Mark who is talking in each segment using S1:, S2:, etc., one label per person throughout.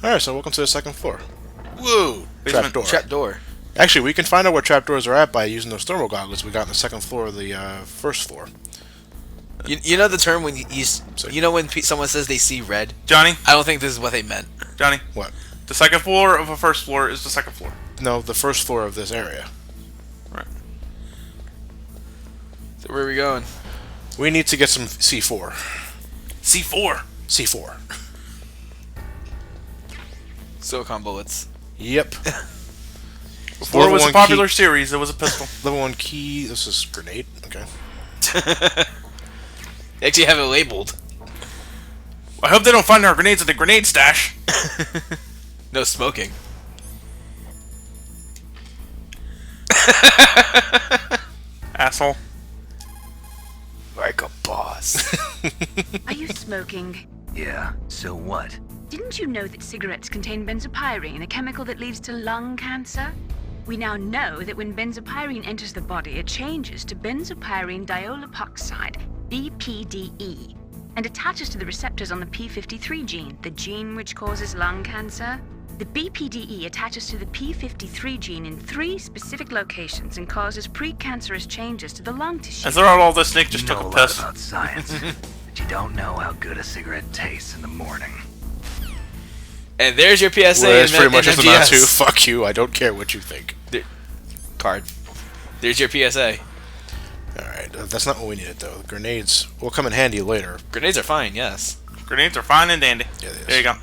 S1: Alright, so welcome to the second floor.
S2: Whoa!
S1: Trapdoor.
S2: Trapdoor.
S1: Actually, we can find out where trapdoors are at by using those thermal goggles we got on the second floor of the first floor.
S2: You know the term when when someone says they see red?
S3: Johnny?
S2: I don't think this is what they meant.
S3: Johnny?
S1: What?
S3: The second floor of a first floor is the second floor.
S1: No, the first floor of this area.
S3: Right.
S2: So where are we going?
S1: We need to get some C4.
S3: C4.
S1: C4.
S2: Silicon bullets.
S1: Yep.
S3: Before it was a popular series, it was a pistol.
S1: Level 1 key. This is grenade. Okay.
S2: They actually have it labeled.
S3: I hope they don't find our grenades at the grenade stash.
S2: No smoking.
S3: Asshole.
S2: Like a boss.
S4: Are you smoking?
S5: Yeah, so what?
S4: Didn't you know that cigarettes contain benzopyrene, a chemical that leads to lung cancer? We now know that when benzopyrene enters the body, it changes to benzopyrene diolipoxide, BPDE, and attaches to the receptors on the p53 gene, the gene which causes lung cancer. The BPDE attaches to the p53 gene in 3 specific locations and causes precancerous changes to the lung tissue.
S3: And throughout all this, Nick just took a
S5: lot
S3: piss.
S5: about science, but you don't know how good a cigarette tastes in the morning.
S2: And there's your PSA.
S1: Well, that's pretty much just about to.
S2: MGS.
S1: Fuck you. I don't care what you think.
S2: Card. There's your PSA.
S1: Alright, that's not what we needed though. Grenades will come in handy later.
S2: Grenades are fine, yes.
S3: Grenades are fine and dandy.
S1: Yeah, they is.
S3: There you go.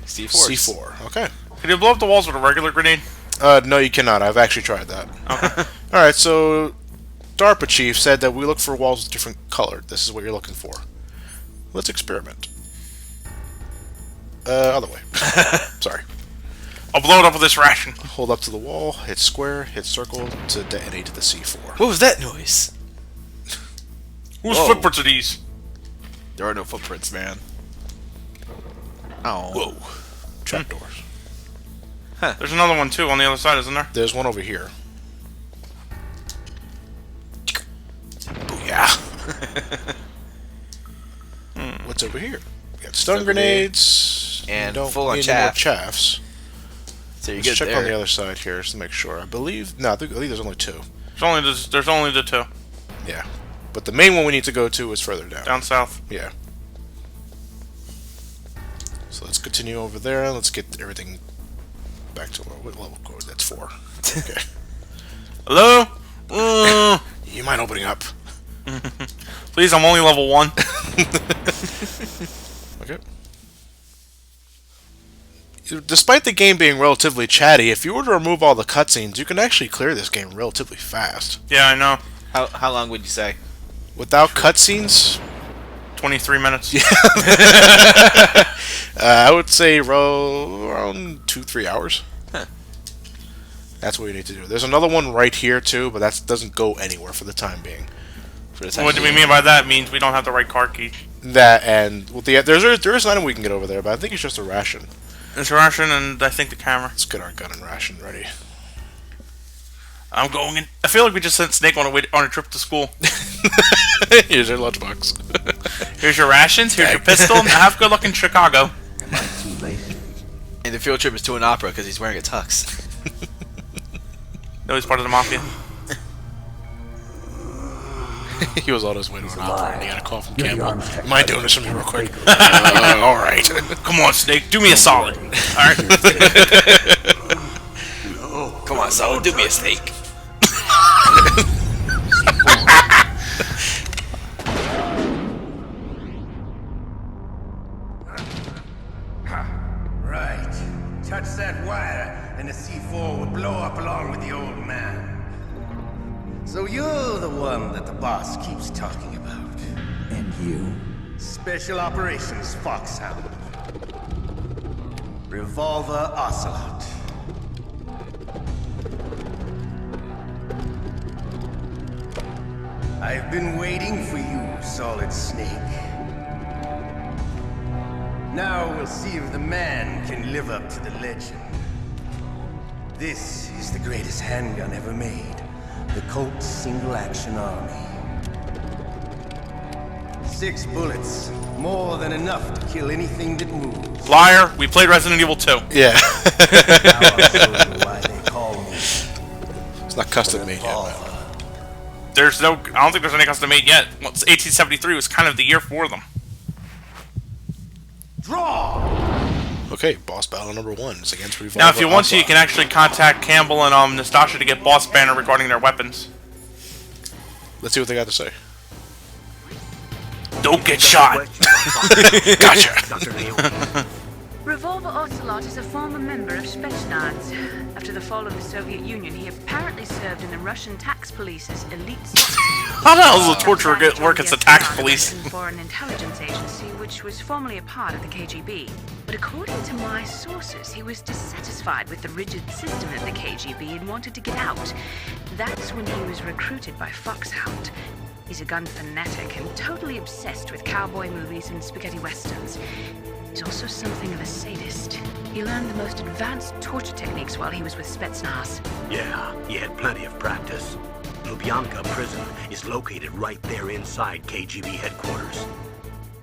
S2: C4.
S1: C4. Okay.
S3: Can you blow up the walls with a regular grenade?
S1: No, you cannot. I've actually tried that.
S3: Okay.
S1: Alright, so DARPA chief said that we look for walls with different color. This is what you're looking for. Let's experiment. Other way. Sorry.
S3: I'll blow it up with this ration.
S1: Hold up to the wall, hit square, hit circle to detonate to the C4.
S2: What was that noise?
S3: Whose
S2: Whoa.
S3: footprints are these?
S2: There are no footprints, man. Oh.
S1: Whoa. Trapdoors.
S3: There's another one too on the other side, isn't there?
S1: There's one over here. Booyah. What's over here? We got stun grenades.
S2: And
S1: don't
S2: full on
S1: need any more
S2: chaff.
S1: chaffs.
S2: So you
S1: Let's
S2: get
S1: check
S2: there.
S1: on the other side here just to make sure. I believe I think there's only 2.
S3: There's only the 2.
S1: Yeah. But the main one we need to go to is further down.
S3: Down south.
S1: Yeah. So let's continue over there. Let's get everything back to what level code? That's 4. Okay.
S3: Hello?
S1: You mind opening up?
S3: Please, I'm only level 1.
S1: Okay. Despite the game being relatively chatty, if you were to remove all the cutscenes, you can actually clear this game relatively fast.
S3: Yeah, I know.
S2: How long would you say?
S1: Without cutscenes,
S3: 23 minutes.
S1: Yeah. I would say around 2-3 hours.
S2: Huh.
S1: That's what you need to do. There's another one right here too, but that doesn't go anywhere for the time being.
S3: What do we mean by that? It means we don't have the right card key.
S1: That and well, there is an item we can get over there, but I think it's just a ration.
S3: It's a ration and I think the camera.
S1: Let's get our gun and ration ready.
S3: I'm going in. I feel like we just sent Snake on a trip to school.
S1: Here's your lunchbox.
S3: Here's your rations, here's your pistol, and have good luck in Chicago.
S5: Am I too late?
S2: And the field trip is to an opera because he's wearing a tux.
S3: No, he's part of the mafia.
S1: He was on his way to an opera and he got a call from
S5: You're the
S1: Campbell.
S5: ArmsTech
S1: Mind doing this for me real quick?
S5: Baker.
S1: Alright.
S3: Come on, Snake, do me a solid. Alright?
S2: Come on, Solid, do me a steak.
S6: Right. Touch that wire, and the C4 will blow up along with the old man. So you're the one that the boss keeps talking about.
S5: And you?
S6: Special Operations Foxhound. Revolver Ocelot. I've been waiting for you, Solid Snake. Now we'll see if the man can live up to the legend. This is the greatest handgun ever made. The Colt Single Action Army. 6 bullets. More than enough to kill anything that moves.
S3: Liar. We played Resident Evil 2.
S1: Yeah.
S6: Now I'll show you why they call me.
S1: It's not custom made yet.
S3: There's no. I don't think there's any custom made yet. Well, 1873 was kind of the year for them.
S6: Draw!
S1: Okay, boss battle number 1 is against Revolver
S3: Now, if you want to, you
S1: Ocelot.
S3: can actually contact Campbell and Nastasha to get boss banner regarding their weapons.
S1: Let's see what they got to say.
S3: Don't get shot.
S1: Gotcha.
S5: Dr. Neal.
S4: Revolver Ocelot is a former member of Spetsnaz. After the fall of the Soviet Union, he apparently served in the Russian tax police's elite
S3: How the hell does the torture work as the tax police?
S4: For an intelligence agency which was formerly a part of the KGB. But according to my sources, he was dissatisfied with the rigid system of the KGB and wanted to get out. That's when he was recruited by Foxhound. He's a gun fanatic and totally obsessed with cowboy movies and spaghetti westerns. He's also something of a sadist. He learned the most advanced torture techniques while he was with Spetsnaz.
S5: Yeah, he had plenty of practice. Lubyanka prison is located right there inside KGB headquarters.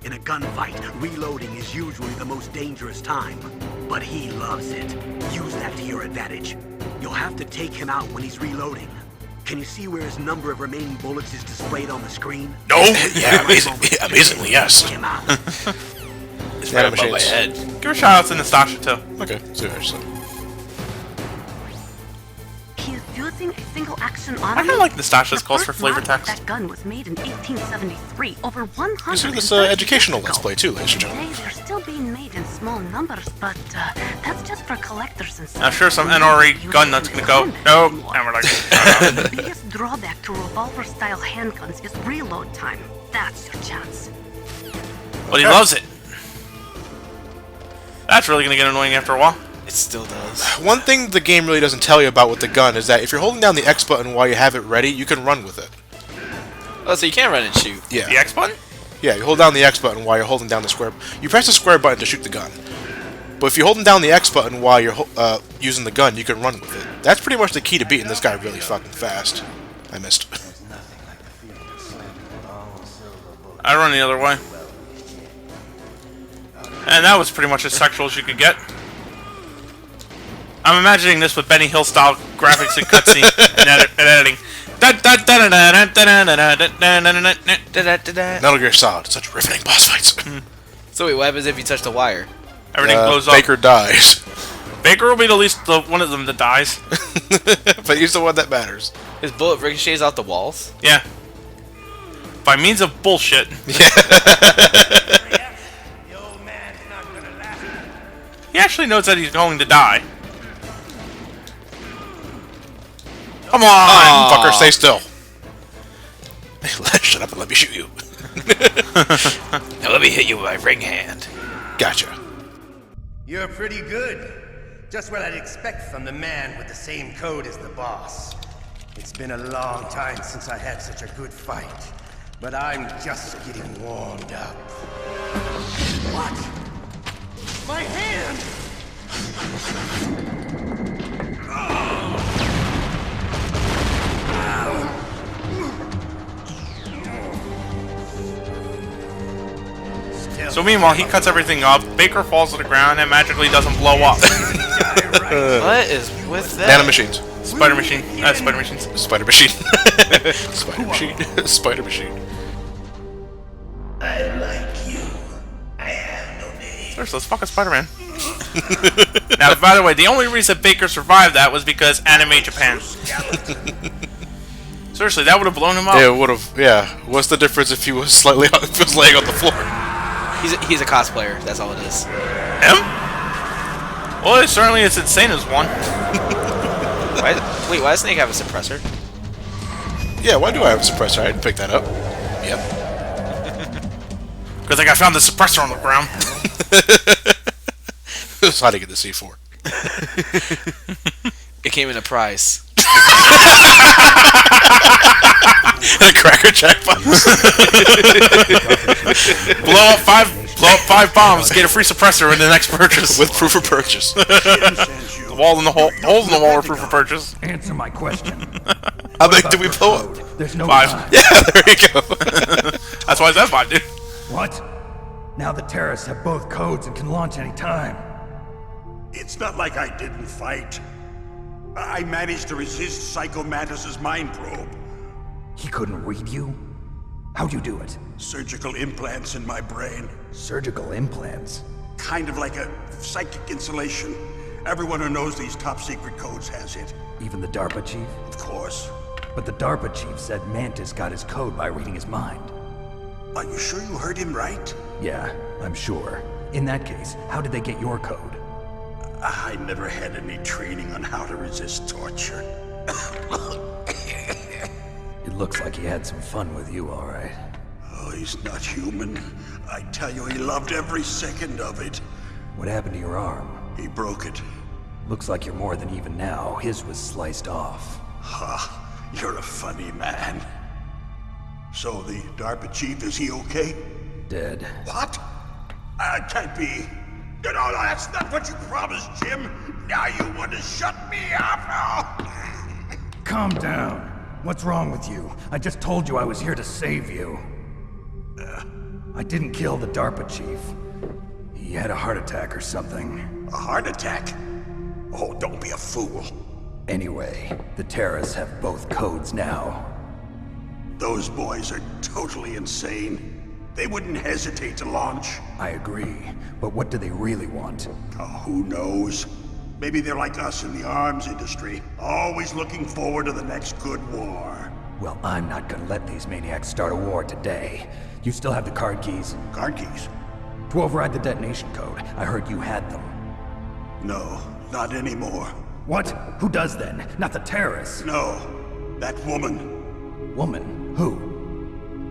S5: In a gunfight, reloading is usually the most dangerous time. But he loves it. Use that to your advantage. You'll have to take him out when he's reloading. Can you see where his number of remaining bullets is displayed on the screen?
S3: No.
S1: Yeah, amazingly, yes.
S5: Take him out.
S2: It's
S1: Nano
S2: right above my
S1: machines.
S2: head.
S3: Give a shout out to Nastasha too.
S1: Okay, see what you're saying.
S4: He's using a single-action
S3: I
S4: armament.
S3: kind of like Nastasha's
S4: The
S3: calls for
S4: first
S3: flavor
S4: model of
S3: text.
S4: That gun was made in 1873, over 100
S1: This is this
S4: years
S1: educational
S4: ago.
S1: let's play too, ladies and gentlemen.
S4: Today, they're still being made in small numbers, but that's just for collectors and stuff.
S3: I'm sure some NRA gun nut's gonna go, nope, and we're like,
S4: The biggest drawback to revolver-style handguns is reload time. That's your chance.
S3: but he loves it. That's really gonna get annoying after a while.
S2: It still does.
S1: One thing the game really doesn't tell you about with the gun is that if you're holding down the X button while you have it ready, you can run with it.
S2: Oh, so you can't run and shoot.
S1: Yeah.
S3: The X button?
S1: Yeah, you hold down the X button while you're holding down the square. You press the square button to shoot the gun. But if you're holding down the X button while you're using the gun, you can run with it. That's pretty much the key to beating this guy really fucking fast. I missed.
S3: I run the other way. And that was pretty much as sexual as you could get. I'm imagining this with Benny Hill style graphics and cutscene and editing.
S1: Metal Gear Solid, such riveting boss fights.
S2: So wait, what happens if you touch the wire?
S3: Everything blows up.
S1: Baker dies.
S3: Baker will be the least one of them that dies.
S1: But he's the one that matters.
S2: His bullet ricochets out the walls?
S3: Yeah. By means of bullshit.
S6: The old man's not gonna last.
S3: He actually knows that he's going to die. Come on!
S1: Fucker, stay still. Shut up and let me shoot you.
S2: Now let me hit you with my ring hand.
S1: Gotcha.
S6: You're pretty good. Just what I'd expect from the man with the same code as the boss. It's been a long time since I had such a good fight, but I'm just getting warmed up. What? My hand!
S3: So meanwhile, he cuts everything up, Baker falls to the ground, and magically doesn't blow up.
S2: What is with that?
S1: Nano machines.
S3: Spider machine. Spider machines.
S1: Spider machine. Spider machine. Spider machine.
S6: I like you. I have no name.
S3: Seriously, let's fuck a Spider-Man. Now, by the way, the only reason Baker survived that was because Anime Japan. Seriously, that would have blown him up.
S1: Yeah, it would have. Yeah. What's the difference if he was slightly if he was laying on the floor?
S2: He's a cosplayer, that's all it is.
S3: Him? Well, it certainly is insane as one.
S2: Wait, why does Snake have a suppressor?
S1: Yeah. Why do I have a suppressor? I didn't pick that up. Yep.
S3: Because I found the suppressor on the ground.
S1: It was hiding in the C4.
S2: It came in a prize.
S1: The Cracker Jack box.
S3: blow up five bombs, get a free suppressor in the next purchase.
S1: With proof of purchase.
S3: The wall in the hole, holes in the wall are proof of purchase.
S7: Answer my question.
S1: How big did we blow up?
S7: There's no
S3: 5.
S7: time.
S1: Yeah, there you go.
S3: That's why I said 5, dude.
S7: What? Now the terrorists have both codes and can launch any time.
S8: It's not like I didn't fight. I managed to resist Psycho Mantis's mind probe.
S7: He couldn't read you? How'd you do it?
S8: Surgical implants in my brain.
S7: Surgical implants?
S8: Kind of like a psychic insulation. Everyone who knows these top secret codes has it.
S7: Even the DARPA chief?
S8: Of course.
S7: But the DARPA chief said Mantis got his code by reading his mind.
S8: Are you sure you heard him right?
S7: Yeah, I'm sure. In that case, how did they get your code?
S8: I never had any training on how to resist torture.
S7: It looks like he had some fun with you, all right.
S8: Oh, he's not human. I tell you, he loved every second of it.
S7: What happened to your arm?
S8: He broke it.
S7: Looks like you're more than even now. His was sliced off.
S8: Ha, you're a funny man. So the DARPA chief, is he okay?
S7: Dead.
S8: What? Can't be. No, that's not what you promised, Jim. Now you want to shut me up?
S7: Calm down. What's wrong with you? I just told you I was here to save you. I didn't kill the DARPA chief. He had a heart attack or something.
S8: A heart attack? Oh, don't be a fool.
S7: Anyway, the terrorists have both codes now.
S8: Those boys are totally insane. They wouldn't hesitate to launch.
S7: I agree, but what do they really want?
S8: Oh, who knows? Maybe they're like us in the arms industry, always looking forward to the next good war.
S7: Well, I'm not gonna let these maniacs start a war today. You still have the card keys?
S8: Card keys?
S7: To override the detonation code. I heard you had them.
S8: No, not anymore.
S7: What? Who does then? Not the terrorists.
S8: No, that woman.
S7: Woman? Who?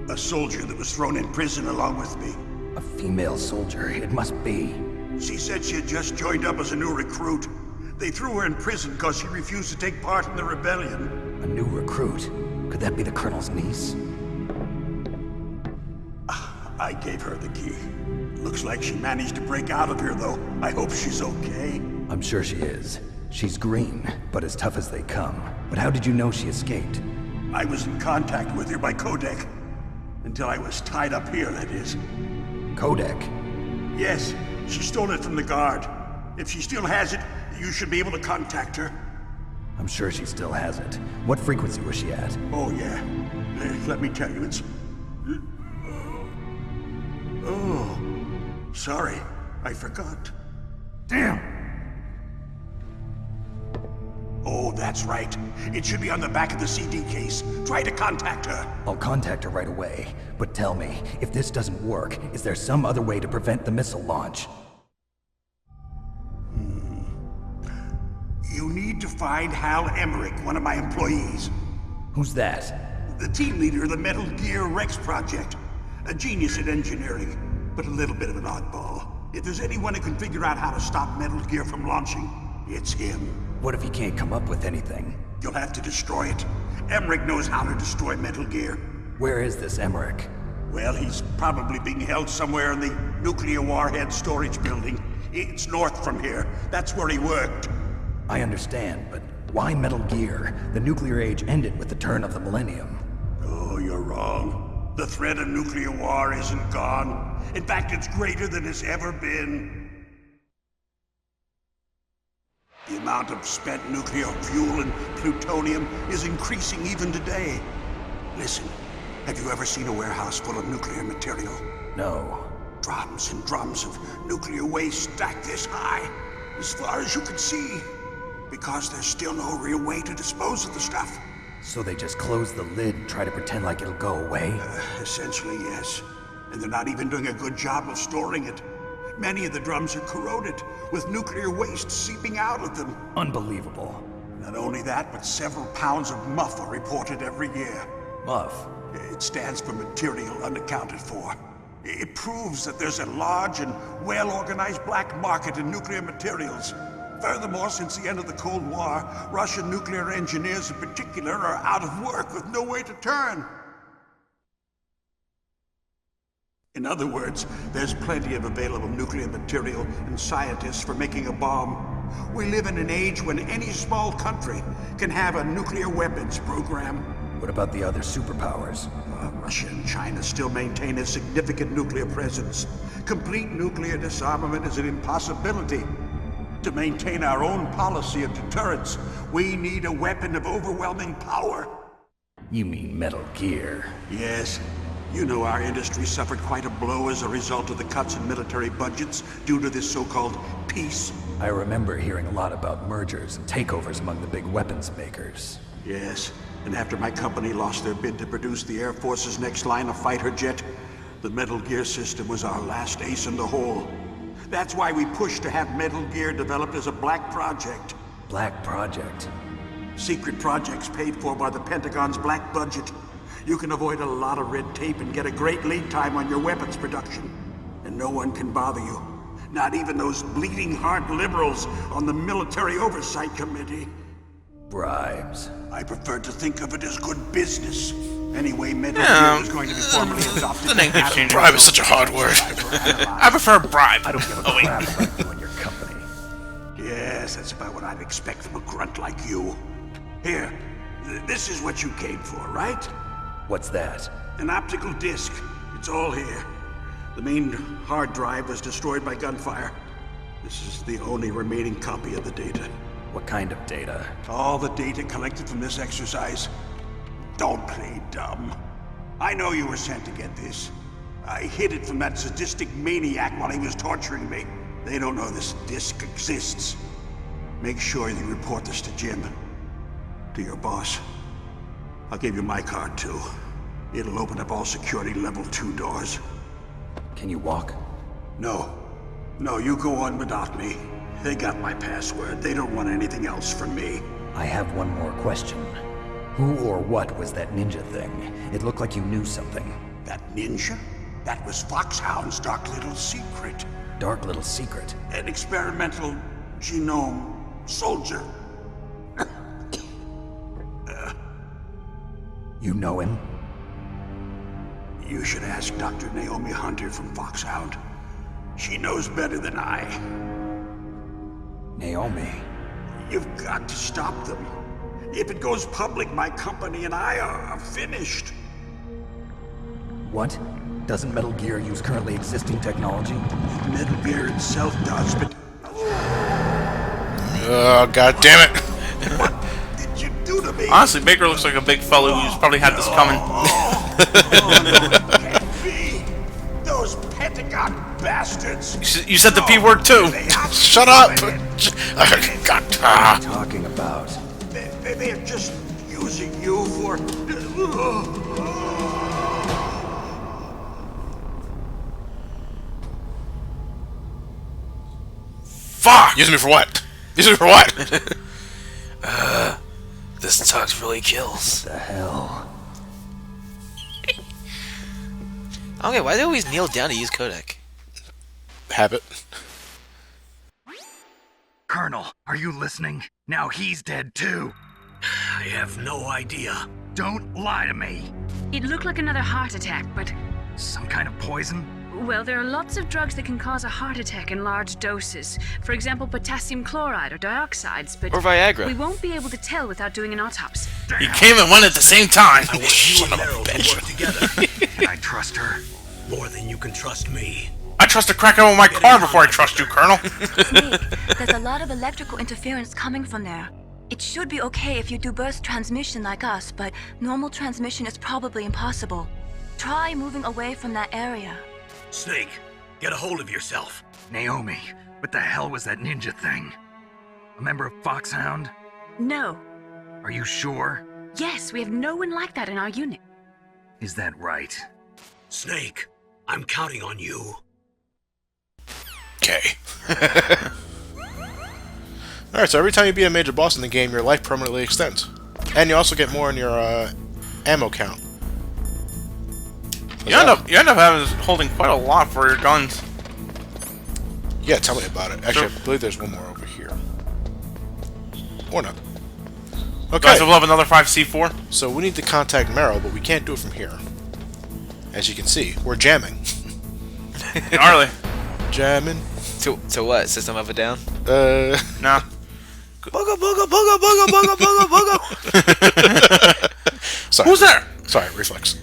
S8: A soldier that was thrown in prison along with me.
S7: A female soldier, it must be.
S8: She said she had just joined up as a new recruit. They threw her in prison because she refused to take part in the rebellion.
S7: A new recruit? Could that be the Colonel's niece?
S8: I gave her the key. Looks like she managed to break out of here, though. I hope she's okay.
S7: I'm sure she is. She's green, but as tough as they come. But how did you know she escaped?
S8: I was in contact with her by codec. Until I was tied up here, that is.
S7: Codec?
S8: Yes, she stole it from the guard. If she still has it, you should be able to contact her.
S7: I'm sure she still has it. What frequency was she at?
S8: Oh, yeah. Let me tell you, it's... Oh, sorry. I forgot.
S7: Damn!
S8: Oh, that's right. It should be on the back of the CD case. Try to contact her.
S7: I'll contact her right away. But tell me, if this doesn't work, is there some other way to prevent the missile launch?
S8: You need to find Hal Emmerich, one of my employees.
S7: Who's that?
S8: The team leader of the Metal Gear Rex project. A genius at engineering, but a little bit of an oddball. If there's anyone who can figure out how to stop Metal Gear from launching, it's him.
S7: What if he can't come up with anything?
S8: You'll have to destroy it. Emmerich knows how to destroy Metal Gear.
S7: Where is this Emmerich?
S8: Well, he's probably being held somewhere in the nuclear warhead storage building. It's north from here. That's where he worked.
S7: I understand, but why Metal Gear? The nuclear age ended with the turn of the millennium.
S8: Oh, you're wrong. The threat of nuclear war isn't gone. In fact, it's greater than it's ever been. The amount of spent nuclear fuel and plutonium is increasing even today. Listen, have you ever seen a warehouse full of nuclear material?
S7: No.
S8: Drums and drums of nuclear waste stacked this high, as far as you can see. Because there's still no real way to dispose of the stuff.
S7: So they just close the lid and try to pretend like it'll go away?
S8: Essentially, yes. And they're not even doing a good job of storing it. Many of the drums are corroded, with nuclear waste seeping out of them.
S7: Unbelievable.
S8: Not only that, but several pounds of MUF are reported every year.
S7: MUF?
S8: It stands for material unaccounted for. It proves that there's a large and well-organized black market in nuclear materials. Furthermore, since the end of the Cold War, Russian nuclear engineers in particular are out of work with no way to turn. In other words, there's plenty of available nuclear material and scientists for making a bomb. We live in an age when any small country can have a nuclear weapons program.
S7: What about the other superpowers?
S8: Russia and China still maintain a significant nuclear presence. Complete nuclear disarmament is an impossibility. To maintain our own policy of deterrence, we need a weapon of overwhelming power.
S7: You mean Metal Gear?
S8: Yes. You know our industry suffered quite a blow as a result of the cuts in military budgets due to this so-called peace.
S7: I remember hearing a lot about mergers and takeovers among the big weapons makers.
S8: Yes, and after my company lost their bid to produce the Air Force's next line of fighter jet, the Metal Gear system was our last ace in the hole. That's why we pushed to have Metal Gear developed as a black project.
S7: Black Project?
S8: Secret projects paid for by the Pentagon's black budget. You can avoid a lot of red tape and get a great lead time on your weapons production. And no one can bother you. Not even those bleeding heart liberals on the Military Oversight Committee.
S7: Bribes.
S8: I prefer to think of it as good business. Anyway, Metal Gear is going to be formally adopted.
S1: Bribe is such a hard word.
S3: I prefer bribe.
S7: I don't give a crap about you and your company.
S8: Yes, that's about what I'd expect from a grunt like you. Here, this is what you came for, right?
S7: What's that?
S8: An optical disc. It's all here. The main hard drive was destroyed by gunfire. This is the only remaining copy of the data.
S7: What kind of data?
S8: All the data collected from this exercise. Don't play dumb. I know you were sent to get this. I hid it from that sadistic maniac while he was torturing me. They don't know this disc exists. Make sure you report this to Jim. To your boss. I'll give you my card too. It'll open up all security level 2 doors.
S7: Can you walk?
S8: No. No, you go on without me. They got my password. They don't want anything else from me.
S7: I have one more question. Who or what was that ninja thing? It looked like you knew something.
S8: That ninja? That was Foxhound's dark little secret.
S7: Dark little secret?
S8: An experimental genome soldier.
S7: You know him?
S8: You should ask Dr. Naomi Hunter from Foxhound. She knows better than I.
S7: Naomi?
S8: You've got to stop them. If it goes public, my company and I are finished.
S7: What? Doesn't Metal Gear use currently existing technology?
S8: Metal Gear itself does, but...
S1: Oh, god damn it.
S8: What did you do to me?
S3: Honestly, Baker looks like a big fellow who's probably had this coming.
S8: Can't be. Those Pentagon bastards.
S3: You said the P word too.
S1: Shut up! God.
S7: What are you talking about?
S8: They're just using you for...
S1: Fuck! Use me for what? Use me for what?
S2: This tux really kills.
S7: The hell?
S2: Okay, why do they always kneel down to use codec?
S1: Habit.
S7: Colonel, are you listening? Now he's dead too.
S5: I have no idea.
S7: Don't lie to me.
S4: It looked like another heart attack, but...
S7: Some kind of poison?
S4: Well, there are lots of drugs that can cause a heart attack in large doses. For example, potassium chloride or dioxides, but...
S2: Or Viagra.
S4: We won't be able to tell without doing an autopsy.
S3: You came and went at the same time.
S5: I want you and Meryl to work together.
S7: Can I trust her?
S5: More than you can trust me.
S3: I trust the crack out of my car before I trust you, Colonel.
S9: Snake, there's a lot of electrical interference coming from there. It should be okay if you do burst transmission like us, but normal transmission is probably impossible. Try moving away from that area.
S5: Snake, get a hold of yourself.
S7: Naomi, what the hell was that ninja thing? A member of Foxhound?
S4: No.
S7: Are you sure?
S4: Yes, we have no one like that in our unit.
S7: Is that right?
S5: Snake, I'm counting on you.
S1: Okay. Alright, so every time you beat a major boss in the game, your life permanently extends. And you also get more in your ammo count.
S3: You end up holding quite a lot for your guns.
S1: Yeah, tell me about it. Actually, I believe there's one more over here. Or not.
S3: Okay. Guys will have another 5C4.
S1: So we need to contact Meryl, but we can't do it from here. As you can see, we're jamming.
S3: Gnarly.
S1: Jamming.
S2: To what? System of a Down?
S3: Nah.
S2: Booga booga booga booga booga booga booga.
S1: Sorry.
S3: Who's there?
S1: Sorry, reflex.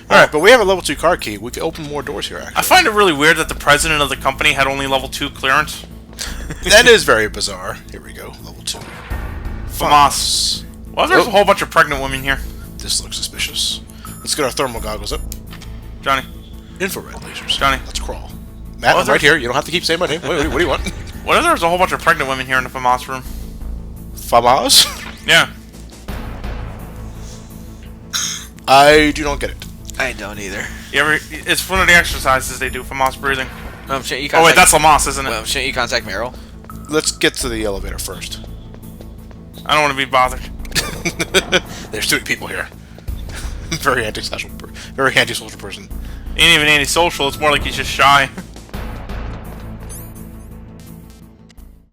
S1: Alright, but we have a level 2 car key. We can open more doors here, actually.
S3: I find it really weird that the president of the company had only level 2 clearance.
S1: That is very bizarre. Here we go. Level 2.
S3: FAMAS. Well, there's a whole bunch of pregnant women here.
S1: This looks suspicious. Let's get our thermal goggles up.
S3: Johnny.
S1: Infrared lasers.
S3: Johnny.
S1: Let's crawl. Matt, I'm right here. You don't have to keep saying my name. What do you want?
S3: What if there's a whole bunch of pregnant women here in the FAMAS room?
S1: FAMAS?
S3: Yeah.
S1: I do not get it.
S2: I don't either.
S3: It's one of the exercises they do, FAMAS breathing.
S2: Shouldn't you
S3: Oh wait, that's Lamas, isn't it?
S2: Well, shouldn't you contact Meryl?
S1: Let's get to the elevator first.
S3: I don't want to be bothered.
S1: There's too many people here. Very antisocial person.
S3: Ain't even antisocial, it's more like he's just shy.